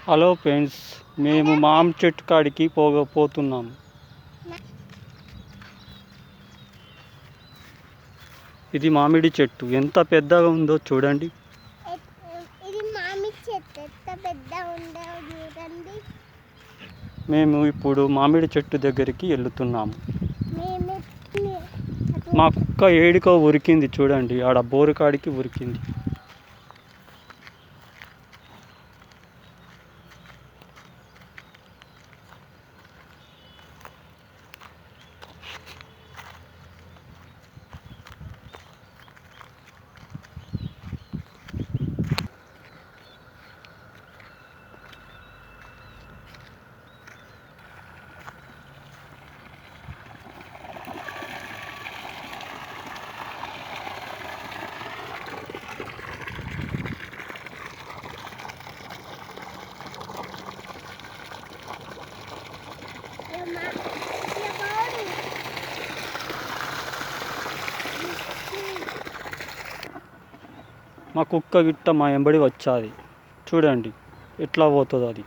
Hello friends, మేము మామిడి చెట్టు కాడికి పోతున్నాము. ఇది మామిడి చెట్టు ఎంత పెద్దగా ఉందో చూడండి. ఇది మామిడి చెట్టు ఎంత పెద్దగా ఉందో చూడండి. మేము ఇప్పుడు మామిడి చెట్టు దగ్గరికి వెళ్తున్నాము. మా కుక్క ఏడికో ఉరికింది చూడండి, ఆడ బోరుకాడికి ఉరికింది. మా కుక్క గిట్ట మా ఎంబడి వచ్చాది చూడండి ఎట్లా పోతుందో అది.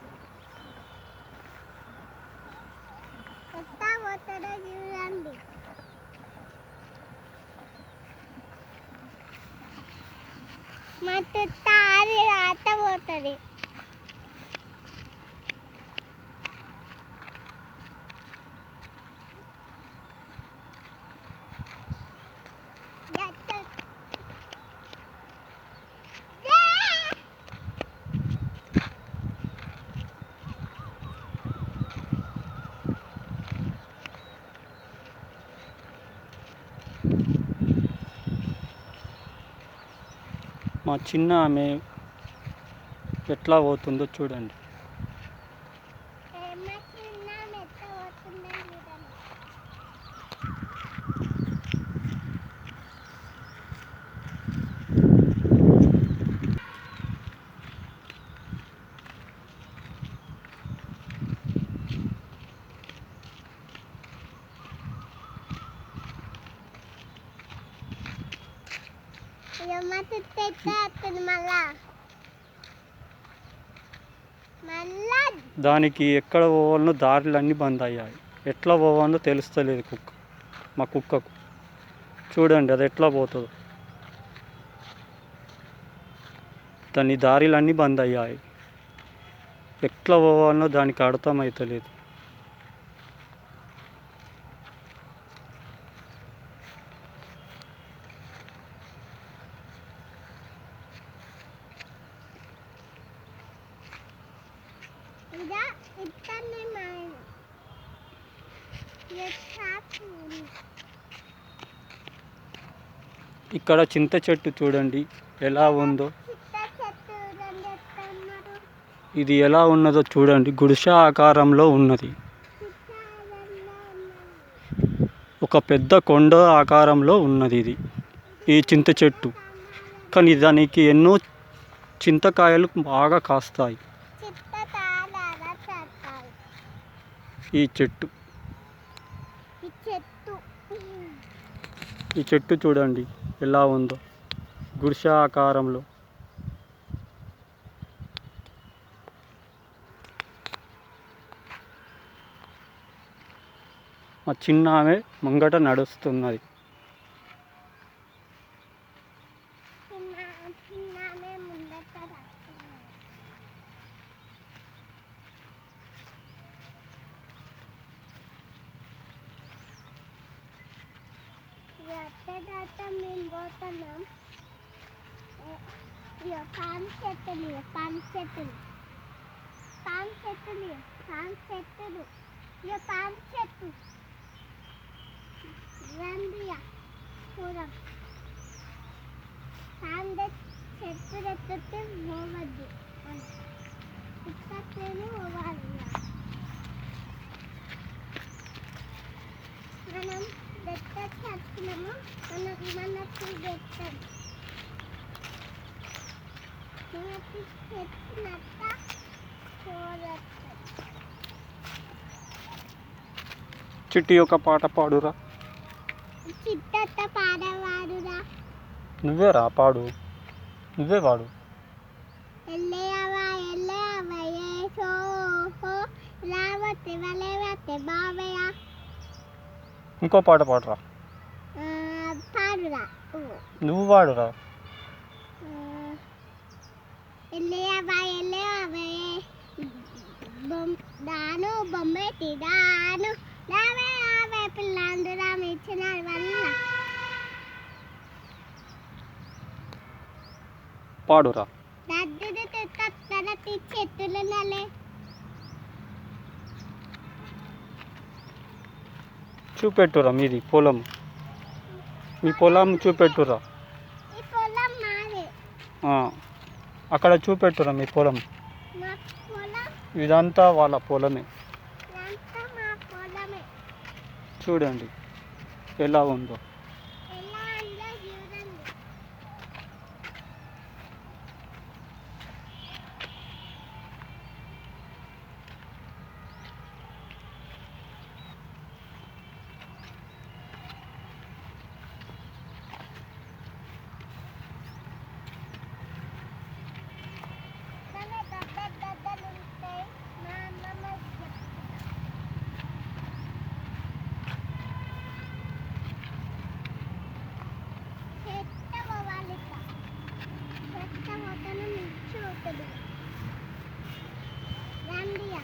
మా చిన్న ఆమె ఎట్లా పోతుందో చూడండి. దానికి ఎక్కడ పోవాలనో దారులన్నీ బంద్ అయ్యాయి. ఎట్లా పోవాలో తెలుస్తలేదు మా కుక్కకు. చూడండి అది ఎట్లా పోతుందో. దాని దారులన్నీ బంద్ అయ్యాయి. ఎట్లా పోవాలనో దానికి అర్థమవుతలేదు. ఇక్కడ చింత చెట్టు చూడండి ఎలా ఉందో. ఇది ఎలా ఉన్నదో చూడండి, గుడిసె ఆకారంలో ఉన్నది. ఒక పెద్ద కొండ ఆకారంలో ఉన్నది ఇది ఈ చింత చెట్టు. కానీ దానికి ఎన్నో చింతకాయలు బాగా కాస్తాయి. ఈ చెట్టు చూడండి ఎలా ఉందో, గుడిసె ఆకారంలో. మా చిన్న ఆమె ముంగట నడుస్తున్నది. చిట్టి ఒక పాట పాడురా. నువ్వే రా పాడు, నువ్వే పాడు. పోతే వలే వేస్తే బావయ్య. ఇంకో పాట పాడరా. పాడురా నువ్వు పాడురా. వెళ్ళేవే దాను బొమ్మెట్టి దాను రావే రావే పిల్లందురా ఇచ్చిన వల్ల. పాడురా. దద్దుడు తత్తన చెట్టులు నలే. చూపెట్టురా మీది పొలం. మీ పొలం చూపెట్టురా. ఈ పొలం మాదే. అక్కడ చూపెట్టురా మీ పొలం. మా పొలం ఇదంతా వాళ్ళ పొలమే. ఇదంతా మా పొలమే. చూడండి ఎలా ఉందో. ఎలా ఉందో చూడండి. దద్దలుంటాయి మా అమ్మమ్మ చెత్త పోవాలి. చెత్త పోతాను మిర్చి అవుతుంది. రండియా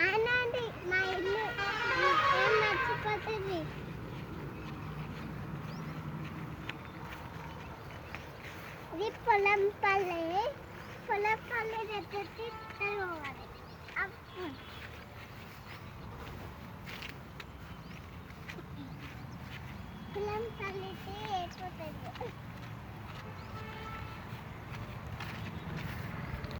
ఆనండి మా ఇల్లు ఏం మర్చిపోతుంది. ఇది పొలం పల్లె. పొలం పల్లె దగ్గరికి పోవాలి. పొలం పల్లెకి అయిపోతుంది.